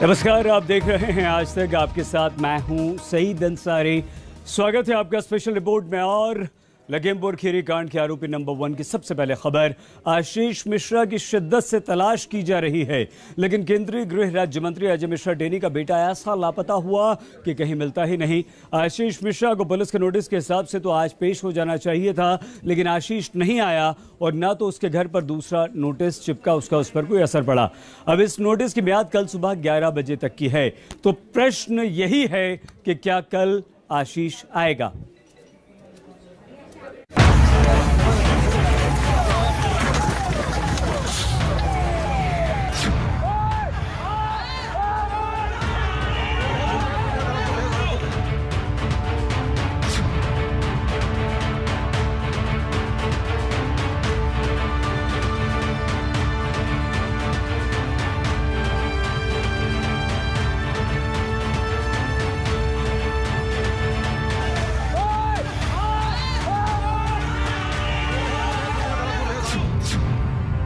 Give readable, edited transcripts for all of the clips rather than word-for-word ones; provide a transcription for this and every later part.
नमस्कार, आप देख रहे हैं आज तक। आपके साथ मैं हूं सईद अंसारी। स्वागत है आपका स्पेशल रिपोर्ट में। और लखीमपुर खीरी कांड के आरोपी नंबर 1 की सबसे पहले खबर, आशीष मिश्रा की शिद्दत से तलाश की जा रही है, लेकिन केंद्रीय गृह राज्य मंत्री अजय मिश्रा टेनी का बेटा ऐसा लापता हुआ कि कहीं मिलता ही नहीं। आशीष मिश्रा को पुलिस के नोटिस के हिसाब से तो आज पेश हो जाना चाहिए था, लेकिन आशीष नहीं आया और ना तो उसके घर पर दूसरा नोटिस चिपका, उसका उस पर कोई असर पड़ा। अब इस नोटिस की मियाद कल सुबह 11 बजे तक की है। तो प्रश्न यही है कि क्या कल आशीष आएगा?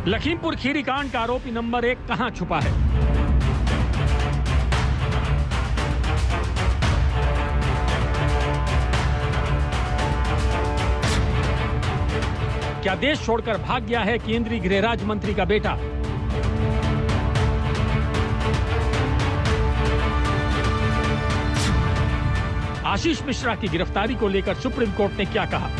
लखीमपुर खीरी कांड का आरोपी नंबर 1 कहां छुपा है? क्या देश छोड़कर भाग गया है केंद्रीय गृह राज्य मंत्री का बेटा? आशीष मिश्रा की गिरफ्तारी को लेकर सुप्रीम कोर्ट ने क्या कहा?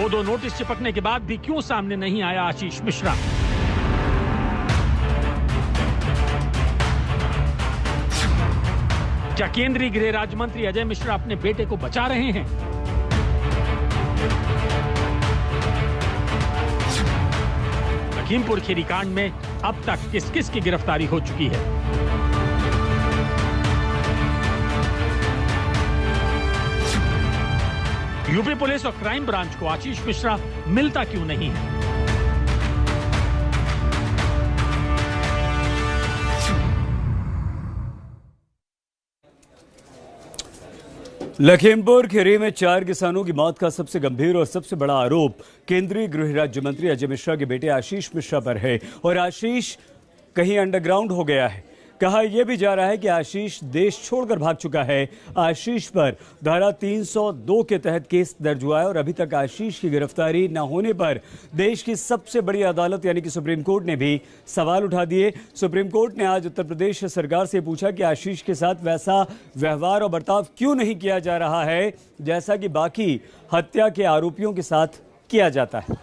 दो नोटिस चिपकने के बाद भी क्यों सामने नहीं आया आशीष मिश्रा? क्या केंद्रीय गृह राज्य मंत्री अजय मिश्रा अपने बेटे को बचा रहे हैं? लखीमपुर खीरी कांड में अब तक किस किस की गिरफ्तारी हो चुकी है? यूपी पुलिस और क्राइम ब्रांच को आशीष मिश्रा मिलता क्यों नहीं है? लखीमपुर खीरी में 4 किसानों की मौत का सबसे गंभीर और सबसे बड़ा आरोप केंद्रीय गृह राज्य मंत्री अजय मिश्रा के बेटे आशीष मिश्रा पर है। और आशीष कहीं अंडरग्राउंड हो गया है। कहा यह भी जा रहा है कि आशीष देश छोड़कर भाग चुका है। आशीष पर धारा 302 के तहत केस दर्ज हुआ है और अभी तक आशीष की गिरफ्तारी न होने पर देश की सबसे बड़ी अदालत यानी कि सुप्रीम कोर्ट ने भी सवाल उठा दिए। सुप्रीम कोर्ट ने आज उत्तर प्रदेश सरकार से पूछा कि आशीष के साथ वैसा व्यवहार और बर्ताव क्यों नहीं किया जा रहा है जैसा कि बाकी हत्या के आरोपियों के साथ किया जाता है।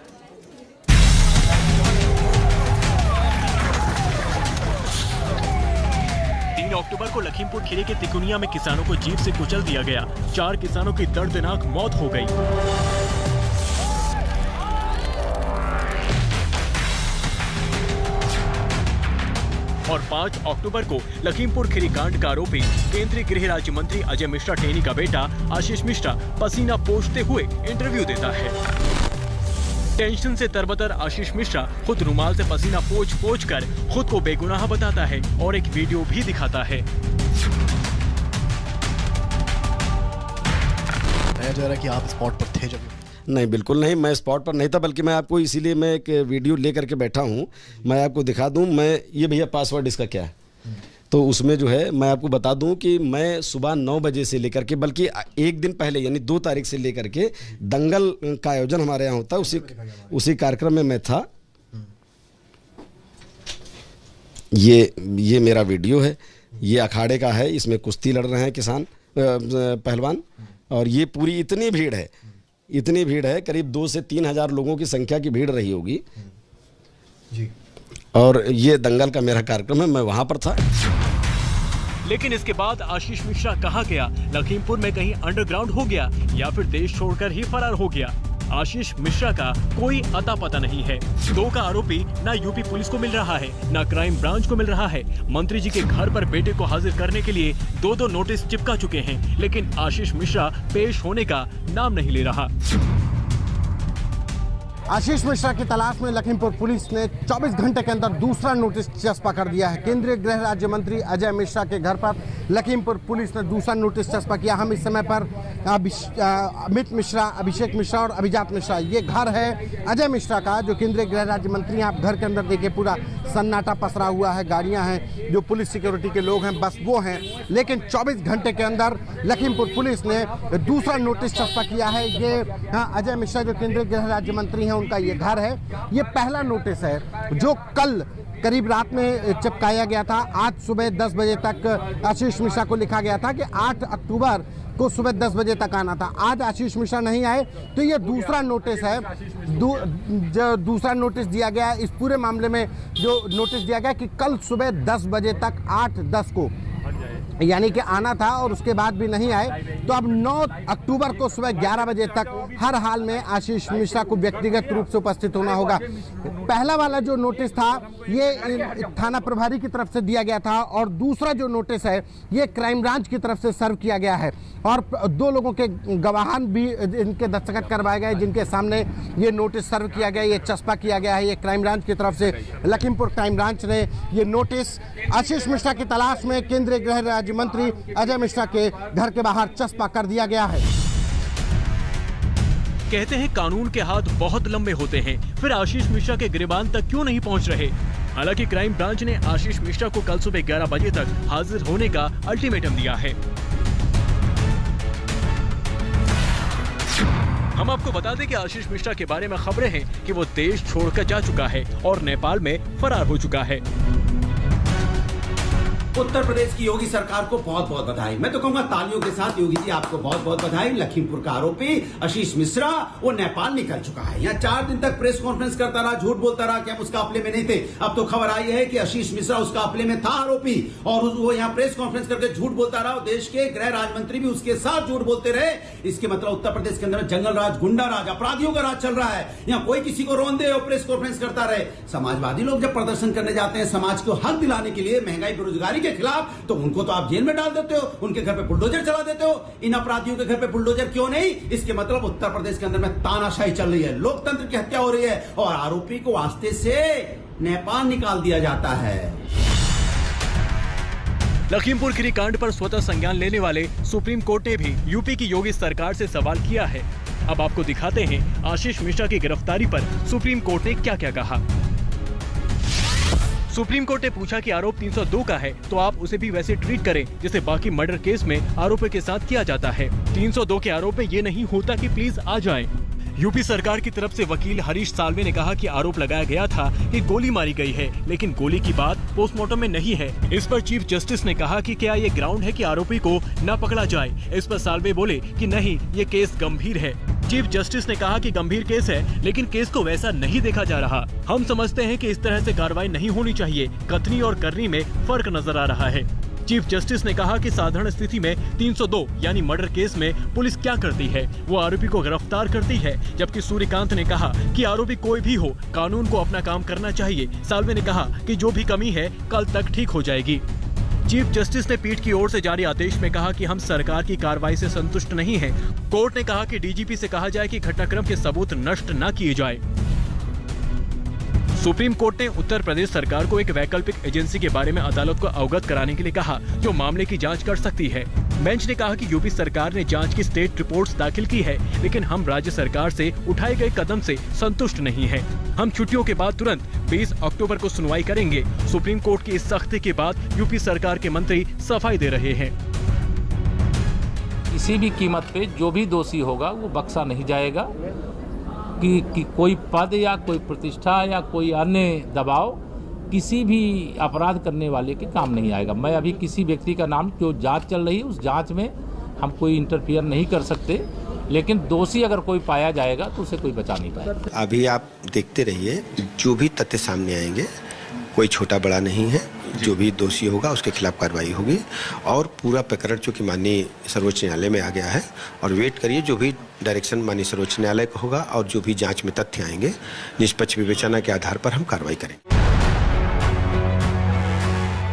3 अक्टूबर को लखीमपुर खीरी के तिकुनिया में किसानों को जीप से कुचल दिया गया। 4 किसानों की दर्दनाक मौत हो गई। और 5 अक्टूबर को लखीमपुर खीरी कांड का आरोपी केंद्रीय गृह राज्य मंत्री अजय मिश्रा टेनी का बेटा आशीष मिश्रा पसीना पोंछते हुए इंटरव्यू देता है। टेंशन से तरबतर आशीष मिश्रा खुद रुमाल से पसीना पोंछ कर खुद को बेगुनाह बताता है और एक वीडियो भी दिखाता है। बताया जा रहा है कि आप स्पॉट पर थे जब? नहीं, बिल्कुल नहीं, मैं स्पॉट पर नहीं था, बल्कि मैं आपको इसीलिए मैं एक वीडियो लेकर के बैठा हूँ। मैं आपको दिखा दूँ। मैं ये भैया पासवर्ड इसका क्या है, तो उसमें जो है मैं आपको बता दूं कि मैं सुबह 9 बजे से लेकर के, बल्कि एक दिन पहले यानी 2 तारीख से लेकर के दंगल का आयोजन हमारे यहाँ होता है, उसी कार्यक्रम में मैं था। ये मेरा वीडियो है, ये अखाड़े का है, इसमें कुश्ती लड़ रहे हैं किसान पहलवान। और ये पूरी इतनी भीड़ है, करीब 2 से 3 हज़ार लोगों की संख्या की भीड़ रही होगी जी। और ये दंगल का मेरा कार्यक्रम है, मैं वहां पर था। लेकिन इसके बाद आशीष मिश्रा कहाँ गया? लखीमपुर में कहीं अंडरग्राउंड हो गया या फिर देश छोड़कर ही फरार हो गया? आशीष मिश्रा का कोई अता पता नहीं है। 2 का आरोपी ना यूपी पुलिस को मिल रहा है, ना क्राइम ब्रांच को मिल रहा है। मंत्री जी के घर पर बेटे को हाजिर करने के लिए 2 नोटिस चिपका चुके हैं, लेकिन आशीष मिश्रा पेश होने का नाम नहीं ले रहा। आशीष मिश्रा की तलाश में लखीमपुर पुलिस ने 24 घंटे के अंदर दूसरा नोटिस चस्पा कर दिया है। केंद्रीय गृह राज्य मंत्री अजय मिश्रा के घर पर लखीमपुर पुलिस ने दूसरा नोटिस चस्पा किया। हम इस समय पर अमित मिश्रा, अभिषेक मिश्रा और अभिजात मिश्रा, ये घर है अजय मिश्रा का, जो केंद्रीय गृह राज्य मंत्री हैं। आप घर के अंदर देखिए पूरा सन्नाटा पसरा हुआ है, गाड़ियां हैं, जो पुलिस सिक्योरिटी के लोग हैं बस वो हैं। लेकिन 24 घंटे के अंदर लखीमपुर पुलिस ने दूसरा नोटिस चस्पा किया है। ये अजय मिश्रा जो केंद्रीय गृह राज्य मंत्री हैं, उनका ये घर है। ये पहला नोटिस है जो कल करीब रात में चिपकाया गया था। आज सुबह 10 बजे तक आशीष मिश्रा को लिखा गया था कि 8 अक्टूबर को सुबह 10 बजे तक आना था। आज आशीष मिश्रा नहीं आए तो ये दूसरा नोटिस है। जो दूसरा नोटिस दिया गया इस पूरे मामले में, जो नोटिस दिया गया कि कल सुबह 10 बजे तक 8-10 को यानी कि आना था और उसके बाद भी नहीं आए, तो अब 9 अक्टूबर को सुबह 11 बजे तक हर हाल में आशीष मिश्रा को व्यक्तिगत रूप से उपस्थित होना होगा। पहला वाला जो नोटिस था ये थाना प्रभारी की तरफ से दिया गया था और दूसरा जो नोटिस है ये क्राइम ब्रांच की तरफ से सर्व किया गया है और 2 लोगों के गवाहान भी इनके दस्तखत करवाए गए, जिनके सामने ये नोटिस सर्व किया गया, ये चस्पा किया गया है। ये क्राइम ब्रांच की तरफ से लखीमपुर क्राइम ब्रांच ने ये नोटिस आशीष मिश्रा की तलाश में केंद्रीय गृह राज्य मंत्री अजय मिश्रा के घर के बाहर चस्पा कर दिया गया है। कहते हैं कानून के हाथ बहुत लंबे होते हैं, फिर आशीष मिश्रा के गिरबान तक क्यों नहीं पहुंच रहे? हालांकि क्राइम ब्रांच ने आशीष मिश्रा को कल सुबह 11 बजे तक हाजिर होने का अल्टीमेटम दिया है। हम आपको बता दें कि आशीष मिश्रा के बारे में खबरें हैं कि वो देश छोड़कर जा चुका है और नेपाल में फरार हो चुका है। उत्तर प्रदेश की योगी सरकार को बहुत बहुत बधाई। मैं तो कहूंगा तालियों के साथ योगी जी आपको बहुत बहुत बधाई। लखीमपुर का आरोपी आशीष मिश्रा वो नेपाल निकल चुका है। यहाँ 4 दिन तक प्रेस कॉन्फ्रेंस करता रहा, झूठ बोलता रहा कि हम उसका अपने में नहीं थे। अब तो खबर आई है कि आशीष मिश्रा उसका अपने में था आरोपी और वो यहाँ प्रेस कॉन्फ्रेंस करके झूठ बोलता रहा। देश के गृह राज्य मंत्री भी उसके साथ झूठ बोलते रहे। इसके मतलब उत्तर प्रदेश के अंदर जंगल राज, गुंडा राज, अपराधियों का राज चल रहा है। यहाँ कोई किसी को रोन दे और प्रेस कॉन्फ्रेंस करता रहे। समाजवादी लोग जब प्रदर्शन करने जाते हैं समाज को हक दिलाने के लिए, महंगाई बेरोजगारी के खिलाफ, तो उनको तो आप जेल में डाल देते हो, उनके घर पे बुलडोजर चला देते हो। इन अपराधियों के घर पे बुलडोजर क्यों नहीं? इसके मतलब उत्तर प्रदेश के अंदर में तानाशाही चल रही है, लोकतंत्र की हत्या हो रही है और आरोपी को वास्ते से नेपाल निकाल दिया जाता है। लखीमपुर खीरी कांड पर स्वतः संज्ञान लेने वाले सुप्रीम कोर्ट ने भी यूपी की योगी सरकार से सवाल किया है। अब आपको दिखाते हैं आशीष मिश्रा की गिरफ्तारी पर सुप्रीम कोर्ट ने क्या क्या कहा। सुप्रीम कोर्ट ने पूछा कि आरोप 302 का है तो आप उसे भी वैसे ट्रीट करें जैसे बाकी मर्डर केस में आरोपी के साथ किया जाता है। 302 के आरोप में ये नहीं होता कि प्लीज आ जाएं। यूपी सरकार की तरफ से वकील हरीश साल्वे ने कहा कि आरोप लगाया गया था कि गोली मारी गई है, लेकिन गोली की बात पोस्टमार्टम में नहीं है। इस पर चीफ जस्टिस ने कहा कि क्या ये ग्राउंड है कि आरोपी को न पकड़ा जाए। इस पर साल्वे बोले कि नहीं, ये केस गंभीर है। चीफ जस्टिस ने कहा कि गंभीर केस है, लेकिन केस को वैसा नहीं देखा जा रहा। हम समझते हैं कि इस तरह से कार्रवाई नहीं होनी चाहिए। कथनी और करनी में फर्क नजर आ रहा है। चीफ जस्टिस ने कहा कि साधारण स्थिति में 302 यानी मर्डर केस में पुलिस क्या करती है, वो आरोपी को गिरफ्तार करती है। जबकि सूर्यकांत ने कहा कि आरोपी कोई भी हो, कानून को अपना काम करना चाहिए। साल्वे ने कहा कि जो भी कमी है कल तक ठीक हो जाएगी। चीफ जस्टिस ने पीठ की ओर से जारी आदेश में कहा कि हम सरकार की कार्रवाई से संतुष्ट नहीं हैं। कोर्ट ने कहा कि डीजीपी से कहा जाए कि घटनाक्रम के सबूत नष्ट न किए जाए। सुप्रीम कोर्ट ने उत्तर प्रदेश सरकार को एक वैकल्पिक एजेंसी के बारे में अदालत को अवगत कराने के लिए कहा, जो मामले की जांच कर सकती है। बेंच ने कहा कि यूपी सरकार ने जांच की स्टेट रिपोर्ट्स दाखिल की है, लेकिन हम राज्य सरकार से उठाए गए कदम से संतुष्ट नहीं हैं। हम छुट्टियों के बाद तुरंत 20 अक्टूबर को सुनवाई करेंगे। सुप्रीम कोर्ट की इस सख्ती के बाद यूपी सरकार के मंत्री सफाई दे रहे हैं। किसी भी कीमत पे जो भी दोषी होगा वो बख्शा नहीं जाएगा कि कोई पद या कोई प्रतिष्ठा या कोई अन्य दबाव किसी भी अपराध करने वाले के काम नहीं आएगा। मैं अभी किसी व्यक्ति का नाम, जो जांच चल रही है उस जांच में हम कोई इंटरफियर नहीं कर सकते, लेकिन दोषी अगर कोई पाया जाएगा तो उसे कोई बचा नहीं पाएगा। अभी आप देखते रहिए, जो भी तथ्य सामने आएंगे, कोई छोटा बड़ा नहीं है। जो भी दोषी होगा उसके खिलाफ कार्रवाई होगी और पूरा प्रकरण चूँकि माननीय सर्वोच्च न्यायालय में आ गया है और वेट करिए, जो भी डायरेक्शन माननीय सर्वोच्च न्यायालय का होगा और जो भी जांच में तथ्य आएंगे, निष्पक्ष विवेचना के आधार पर हम कार्रवाई करेंगे।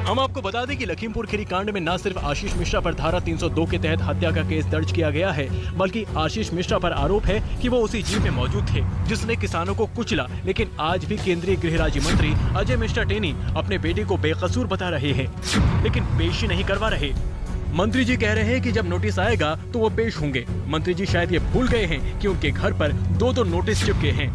हम आपको बता दें कि लखीमपुर खीरी कांड में न सिर्फ आशीष मिश्रा पर धारा 302 के तहत हत्या का केस दर्ज किया गया है, बल्कि आशीष मिश्रा पर आरोप है कि वो उसी जीप में मौजूद थे जिसने किसानों को कुचला। लेकिन आज भी केंद्रीय गृह राज्य मंत्री अजय मिश्रा टेनी अपने बेटे को बेकसूर बता रहे हैं, लेकिन पेशी नहीं करवा रहे। मंत्री जी कह रहे हैं कि जब नोटिस आएगा तो वो पेश होंगे। मंत्री जी शायद ये भूल गए हैं कि उनके घर पर 2 नोटिस चिपके हैं।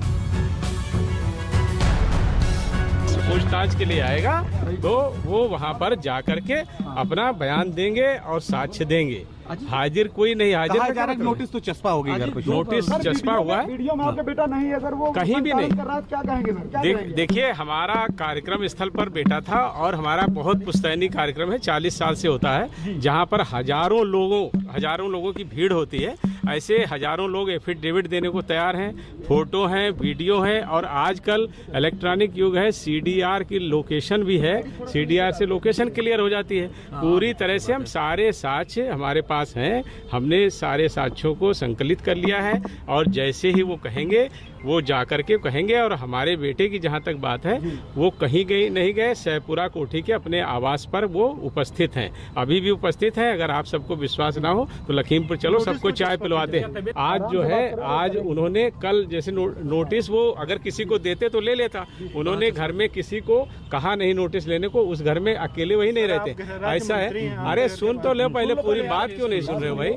पूछताछ के लिए आएगा तो वो वहाँ पर जा करके अपना बयान देंगे और साक्ष्य देंगे। हाजिर कोई नहीं हाजिर। नोटिस तो चस्पा हो गई घर पे। नोटिस चस्पा हुआ है, वीडियो में आपका बेटा नहीं है सर, वो कहीं भी नहीं। क्या कहेंगे? देखिए हमारा कार्यक्रम स्थल पर बेटा था और हमारा बहुत पुश्तैनी कार्यक्रम है, 40 साल से होता है, जहाँ पर हजारों लोगों की भीड़ होती है। ऐसे हजारों लोग एफिडेविट देने को तैयार हैं, फोटो हैं, वीडियो है, और आजकल इलेक्ट्रॉनिक युग है, CDR की लोकेशन भी है, CDR से लोकेशन क्लियर हो जाती है। पूरी तरह से हम सारे साक्ष्य हमारे पास हैं, हमने सारे साक्ष्यों को संकलित कर लिया है, और जैसे ही वो कहेंगे वो जा करके कहेंगे। और हमारे बेटे की जहाँ तक बात है, वो कहीं नहीं गए, सहपुरा कोठी के अपने आवास पर वो उपस्थित हैं, अभी भी उपस्थित हैं। अगर आप सबको विश्वास ना हो तो लखीमपुर चलो, सबको चाय पिलवाते हैं। आज जो है, आज उन्होंने कल जैसे नोटिस वो अगर किसी को देते तो ले लेता, उन्होंने घर में किसी को कहा नहीं नोटिस लेने को, उस घर में अकेले वही नहीं रहते। ऐसा है, अरे सुन तो ले पहले, पूरी बात क्यों नहीं सुन रहे हो भाई?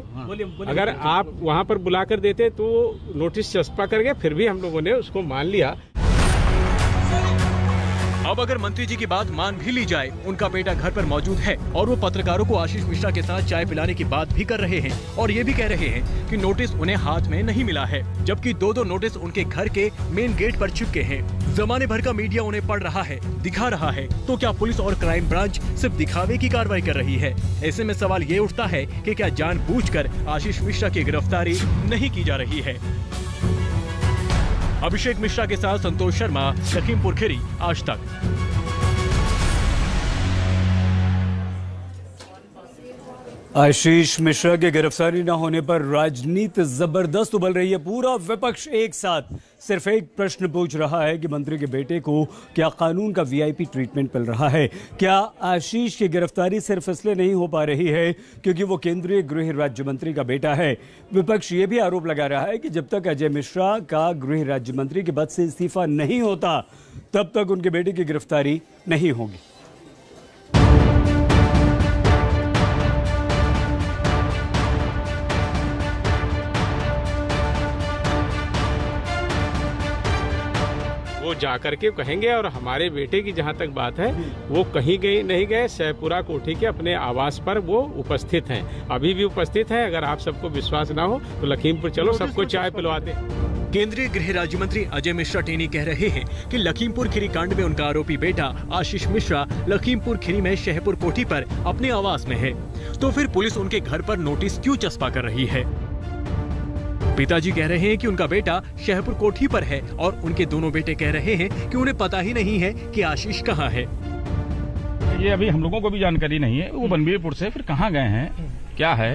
अगर आप वहाँ पर बुला कर देते तो नोटिस चस्पा करके फिर भी हम लोगों ने उसको मान लिया। अब अगर मंत्री जी की बात मान भी ली जाए, उनका बेटा घर पर मौजूद है और वो पत्रकारों को आशीष मिश्रा के साथ चाय पिलाने की बात भी कर रहे हैं, और ये भी कह रहे हैं कि नोटिस उन्हें हाथ में नहीं मिला है, जबकि 2 नोटिस उनके घर के मेन गेट पर चिपके हैं। जमाने भर का मीडिया उन्हें पढ़ रहा है, दिखा रहा है, तो क्या पुलिस और क्राइम ब्रांच सिर्फ दिखावे की कार्रवाई कर रही है? ऐसे में सवाल ये उठता है कि क्या जानबूझकर आशीष मिश्रा की गिरफ्तारी नहीं की जा रही है? अभिषेक मिश्रा के साथ संतोष शर्मा, लखीमपुर खीरी, आज तक। आशीष मिश्रा के गिरफ्तारी न होने पर राजनीति जबरदस्त उबल रही है। पूरा विपक्ष एक साथ सिर्फ एक प्रश्न पूछ रहा है कि मंत्री के बेटे को क्या कानून का VIP ट्रीटमेंट मिल रहा है? क्या आशीष की गिरफ्तारी सिर्फ इसलिए नहीं हो पा रही है क्योंकि वो केंद्रीय गृह राज्य मंत्री का बेटा है? विपक्ष ये भी आरोप लगा रहा है कि जब तक अजय मिश्रा का गृह राज्य मंत्री के पद से इस्तीफा नहीं होता, तब तक उनके बेटे की गिरफ्तारी नहीं होगी। वो जा करके कहेंगे, और हमारे बेटे की जहाँ तक बात है, वो कहीं नहीं गए, सहपुरा कोठी के अपने आवास पर वो उपस्थित हैं, अभी भी उपस्थित हैं। अगर आप सबको विश्वास ना हो तो लखीमपुर चलो, सबको चाय पिलवाते हैं। केंद्रीय गृह राज्य मंत्री अजय मिश्रा टेनी कह रहे हैं कि लखीमपुर खीरी कांड में उनका आरोपी बेटा आशीष मिश्रा लखीमपुर खीरी में शहपुर कोठी पर अपने आवास में है, तो फिर पुलिस उनके घर पर नोटिस क्यों चस्पा कर रही है? पिताजी कह रहे हैं कि उनका बेटा शहपुर कोठी पर है, और उनके दोनों बेटे कह रहे हैं कि उन्हें पता ही नहीं है कि आशीष कहाँ है। ये अभी हम लोगों को भी जानकारी नहीं है, वो बनबीरपुर से फिर कहाँ गए हैं, क्या है,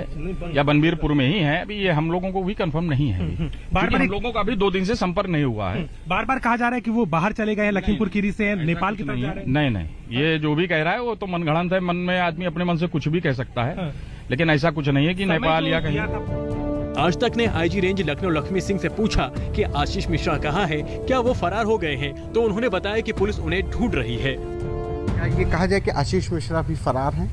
या बनबीरपुर में ही है, अभी ये हम लोगों को भी कंफर्म नहीं है। बार बार हम लोगों का अभी 2 दिन से संपर्क नहीं हुआ है। बार बार कहा जा रहा है कि वो बाहर चले गए हैं, लखीमपुर खीरी से नेपाल की तरफ जा रहे हैं। नहीं, ये जो भी कह रहा है वो तो मनगढ़ंत है, मन में आदमी अपने मन से कुछ भी कह सकता है, लेकिन ऐसा कुछ नहीं है कि नेपाल या कहीं। आज तक ने IG रेंज लखनऊ लक्ष्मी सिंह से पूछा कि आशीष मिश्रा कहाँ है, क्या वो फरार हो गए हैं, तो उन्होंने बताया कि पुलिस उन्हें ढूंढ रही है। क्या ये कहा जाए कि आशीष मिश्रा भी फरार हैं?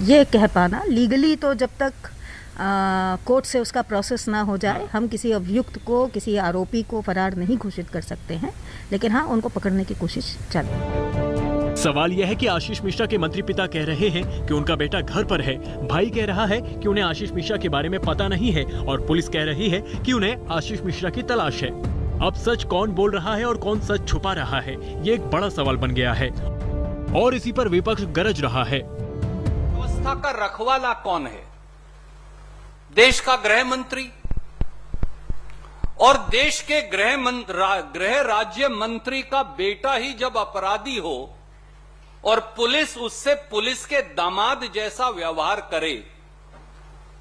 ये कह पाना लीगली तो जब तक कोर्ट से उसका प्रोसेस ना हो जाए, हम किसी अभियुक्त को, किसी आरोपी को फरार नहीं घोषित कर सकते हैं, लेकिन हाँ, उनको पकड़ने की कोशिश चल रही है। सवाल यह है कि आशीष मिश्रा के मंत्री पिता कह रहे हैं कि उनका बेटा घर पर है, भाई कह रहा है कि उन्हें आशीष मिश्रा के बारे में पता नहीं है, और पुलिस कह रही है कि उन्हें आशीष मिश्रा की तलाश है। अब सच कौन बोल रहा है और कौन सच छुपा रहा है, ये एक बड़ा सवाल बन गया है, और इसी पर विपक्ष गरज रहा है। व्यवस्था का रखवाला कौन है? देश का गृह मंत्री, और देश के गृह राज्य मंत्री का बेटा ही जब अपराधी हो और पुलिस उससे पुलिस के दामाद जैसा व्यवहार करे,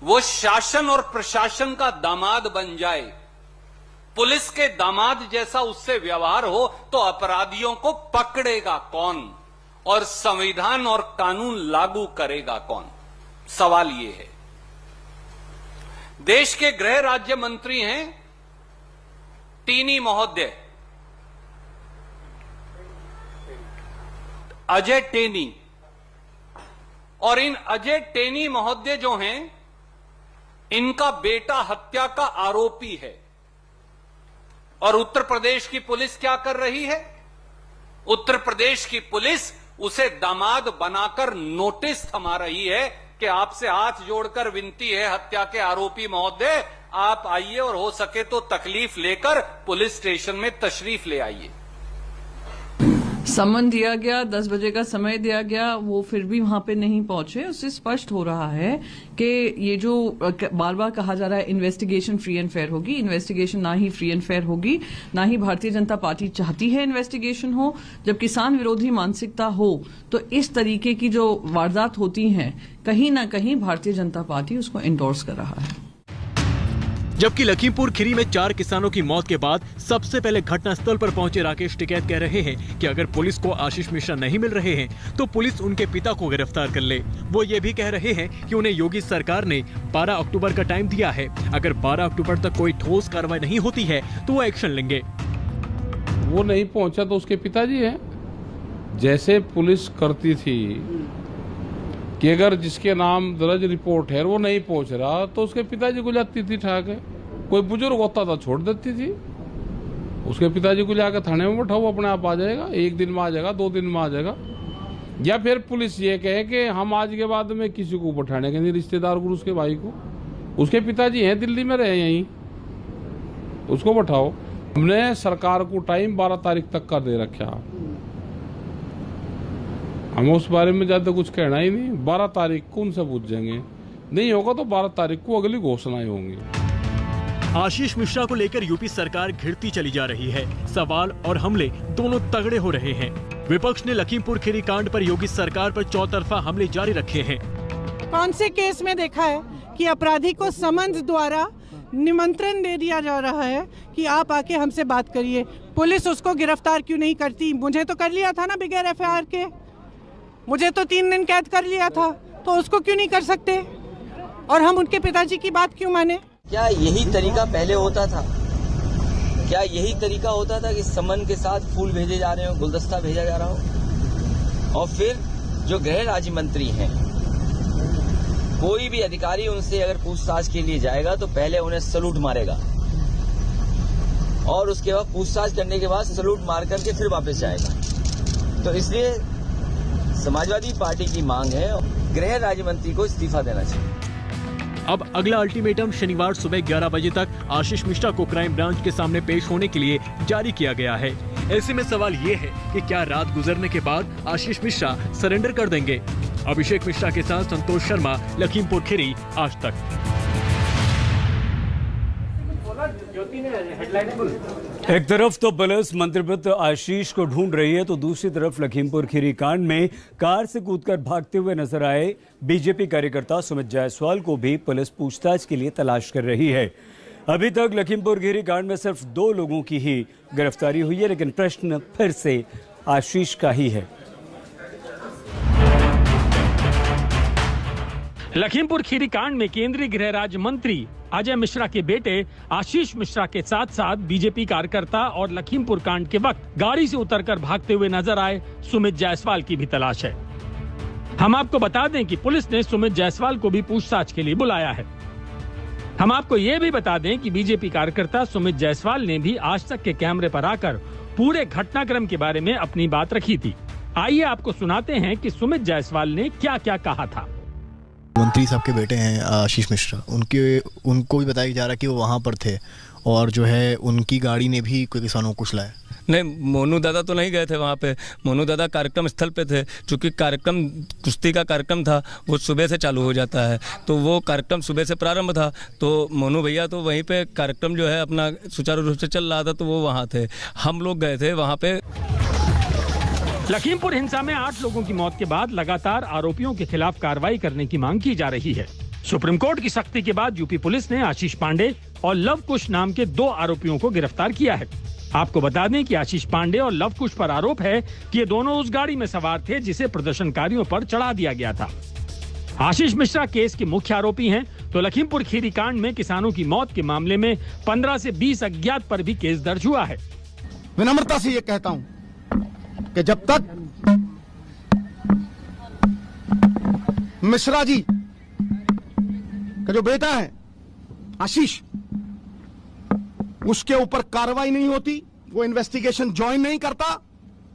वो शासन और प्रशासन का दामाद बन जाए, पुलिस के दामाद जैसा उससे व्यवहार हो, तो अपराधियों को पकड़ेगा कौन और संविधान और कानून लागू करेगा कौन? सवाल ये है। देश के गृह राज्य मंत्री हैं टीनी महोदय, अजय टेनी, और इन अजय टेनी महोदय जो हैं, इनका बेटा हत्या का आरोपी है। और उत्तर प्रदेश की पुलिस क्या कर रही है? उत्तर प्रदेश की पुलिस उसे दामाद बनाकर नोटिस थमा रही है कि आपसे हाथ जोड़कर विनती है हत्या के आरोपी महोदय, आप आइए और हो सके तो तकलीफ लेकर पुलिस स्टेशन में तशरीफ ले आइए। समन दिया गया, 10 बजे का समय दिया गया, वो फिर भी वहां पे नहीं पहुंचे। उससे स्पष्ट हो रहा है कि ये जो बार बार कहा जा रहा है इन्वेस्टिगेशन फ्री एंड फेयर होगी, इन्वेस्टिगेशन ना ही फ्री एंड फेयर होगी, ना ही भारतीय जनता पार्टी चाहती है इन्वेस्टिगेशन हो। जब किसान विरोधी मानसिकता हो तो इस तरीके की जो वारदात होती हैं, कहीं ना कहीं भारतीय जनता पार्टी उसको एंडोर्स कर रहा है। जबकि लखीमपुर खीरी में 4 किसानों की मौत के बाद सबसे पहले घटनास्थल पर पहुंचे राकेश टिकैत कह रहे हैं कि अगर पुलिस को आशीष मिश्रा नहीं मिल रहे हैं तो पुलिस उनके पिता को गिरफ्तार कर ले। वो ये भी कह रहे हैं कि उन्हें योगी सरकार ने 12 अक्टूबर का टाइम दिया है, अगर 12 अक्टूबर तक कोई ठोस कार्रवाई नहीं होती है तो वो एक्शन लेंगे। वो नहीं पहुंचा तो उसके पिताजी हैं। जैसे पुलिस करती थी कि अगर जिसके नाम दर्ज रिपोर्ट है वो नहीं पहुंच रहा तो उसके पिताजी को जाती थी ठाक है। कोई बुजुर्ग होता था छोड़ देती थी, उसके पिताजी को जाकर थाने में बैठाओ, अपने आप आ जाएगा, 1 दिन में आ जाएगा, 2 दिन में आ जाएगा। या फिर पुलिस ये कहे कि हम आज के बाद में किसी को बैठाने के नहीं, रिश्तेदार को, उसके भाई को, उसके पिताजी हैं दिल्ली में रहे यहीं, उसको बैठाओ। हमने सरकार को टाइम 12 तारीख तक का दे रखा, हम उस बारे में ज्यादा कुछ कहना ही नहीं। 12 तारीख को उनसे पूछ जाएंगे, नहीं होगा तो 12 तारीख को अगली घोषणाएं होंगी। आशीष मिश्रा को लेकर यूपी सरकार घिरती चली जा रही है। सवाल और हमले दोनों तगड़े हो रहे हैं। विपक्ष ने लखीमपुर खीरी कांड पर योगी सरकार पर चौतरफा हमले जारी रखे हैं। कौन से केस में देखा है कि अपराधी को समन्स द्वारा निमंत्रण दे दिया जा रहा है कि आप आके हमसे बात करिए, पुलिस उसको गिरफ्तार क्यों नहीं करती? मुझे तो कर लिया था ना बगैर FIR के, मुझे तो 3 दिन कैद कर लिया था, तो उसको क्यों नहीं कर सकते? और हम उनके पिताजी की बात क्यों माने? क्या यही तरीका पहले होता था? क्या यही तरीका होता था कि समन के साथ फूल भेजे जा रहे हो, गुलदस्ता भेजा जा रहा हो? और फिर जो गृह राज्य मंत्री हैं, कोई भी अधिकारी उनसे अगर पूछताछ के लिए जाएगा तो पहले उन्हें सलूट मारेगा और उसके बाद पूछताछ करने के बाद सलूट मार करके फिर वापस जाएगा। तो इसलिए समाजवादी पार्टी की मांग है गृह राज्य मंत्री को इस्तीफा देना चाहिए। अब अगला अल्टीमेटम शनिवार सुबह 11 बजे तक आशीष मिश्रा को क्राइम ब्रांच के सामने पेश होने के लिए जारी किया गया है। ऐसे में सवाल ये है कि क्या रात गुजरने के बाद आशीष मिश्रा सरेंडर कर देंगे? अभिषेक मिश्रा के साथ संतोष शर्मा, लखीमपुर खीरी, आज तक। एक तरफ तो पुलिस मंत्रिपद आशीष को ढूंढ रही है तो दूसरी तरफ लखीमपुर खीरी कांड में कार से कूदकर भागते हुए नजर आए बीजेपी कार्यकर्ता सुमित जायसवाल को भी पुलिस पूछताछ के लिए तलाश कर रही है। अभी तक लखीमपुर खीरी कांड में सिर्फ 2 लोगों की ही गिरफ्तारी हुई है, लेकिन प्रश्न फिर से आशीष का ही है। लखीमपुर खीरी कांड में केंद्रीय गृह राज्य मंत्री अजय मिश्रा के बेटे आशीष मिश्रा के साथ साथ बीजेपी कार्यकर्ता और लखीमपुर कांड के वक्त गाड़ी से उतरकर भागते हुए नजर आए सुमित जायसवाल की भी तलाश है। हम आपको बता दें कि पुलिस ने सुमित जायसवाल को भी पूछताछ के लिए बुलाया है। हम आपको ये भी बता दें कि बीजेपी कार्यकर्ता सुमित जायसवाल ने भी आज तक के कैमरे पर आकर पूरे घटनाक्रम के बारे में अपनी बात रखी थी। आइए आपको सुनाते हैं कि सुमित जायसवाल ने क्या क्या कहा था। मंत्री साहब के बेटे हैं आशीष मिश्रा, उनको भी बताया जा रहा है कि वो वहाँ पर थे और जो है उनकी गाड़ी ने भी कोई किसानों को कुचला है। नहीं, मोनू दादा तो नहीं गए थे वहाँ पे, मोनू दादा कार्यक्रम स्थल पे थे। चूँकि कार्यक्रम कुश्ती का कार्यक्रम था, वो सुबह से चालू हो जाता है, तो वो कार्यक्रम सुबह से प्रारंभ था, तो मोनू भैया तो वहीं पे कार्यक्रम जो है अपना सुचारू रूप से चल रहा था, तो वो वहाँ थे। हम लोग गए थे वहाँ पे। लखीमपुर हिंसा में 8 लोगों की मौत के बाद लगातार आरोपियों के खिलाफ कार्रवाई करने की मांग की जा रही है। सुप्रीम कोर्ट की सख्ती के बाद यूपी पुलिस ने आशीष पांडे और लव कुश नाम के 2 आरोपियों को गिरफ्तार किया है। आपको बता दें कि आशीष पांडे और लव कुश पर आरोप है कि ये दोनों उस गाड़ी में सवार थे जिसे प्रदर्शनकारियों पर चढ़ा दिया गया था। आशीष मिश्रा केस के मुख्य आरोपी हैं, तो लखीमपुर खीरी कांड में किसानों की मौत के मामले में 15 से 20 अज्ञात पर भी केस दर्ज हुआ है। विनम्रता से ये कहता हूं कि जब तक मिश्रा जी का जो बेटा है आशीष, उसके ऊपर कार्रवाई नहीं होती, वो इन्वेस्टिगेशन ज्वाइन नहीं करता,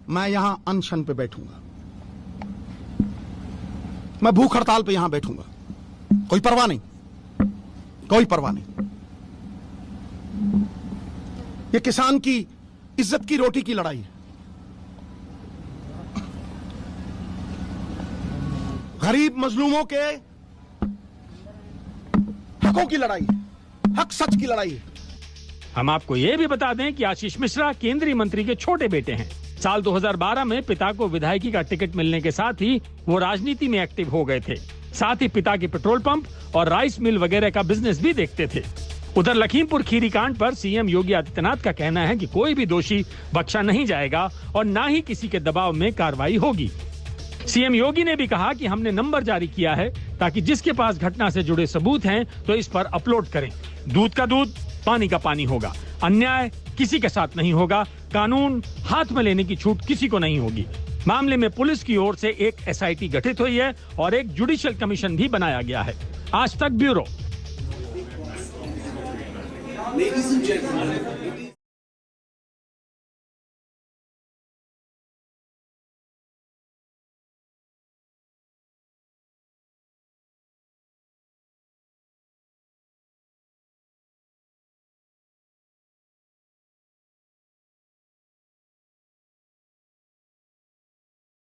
मैं यहां अनशन पे बैठूंगा, मैं भूख हड़ताल पे यहां बैठूंगा, कोई परवाह नहीं, कोई परवाह नहीं। ये किसान की इज्जत की रोटी की लड़ाई है, गरीब मजलूमों के हकों की लड़ाई है, हक सच की लड़ाई है। हम आपको ये भी बता दें कि आशीष मिश्रा केंद्रीय मंत्री के छोटे बेटे हैं। साल 2012 में पिता को विधायकी का टिकट मिलने के साथ ही वो राजनीति में एक्टिव हो गए थे। साथ ही पिता के पेट्रोल पंप और राइस मिल वगैरह का बिजनेस भी देखते थे। उधर लखीमपुर खीरी कांड पर सीएम योगी आदित्यनाथ का कहना है कि कोई भी दोषी बख्शा नहीं जाएगा और न ही किसी के दबाव में कार्रवाई होगी। सीएम योगी ने भी कहा कि हमने नंबर जारी किया है ताकि जिसके पास घटना से जुड़े सबूत हैं तो इस पर अपलोड करें। दूध का दूध, पानी का पानी होगा। अन्याय किसी के साथ नहीं होगा। कानून हाथ में लेने की छूट किसी को नहीं होगी। मामले में पुलिस की ओर से एक एसआईटी गठित हुई है और एक जुडिशियल कमीशन भी बनाया गया है। आज तक ब्यूरो।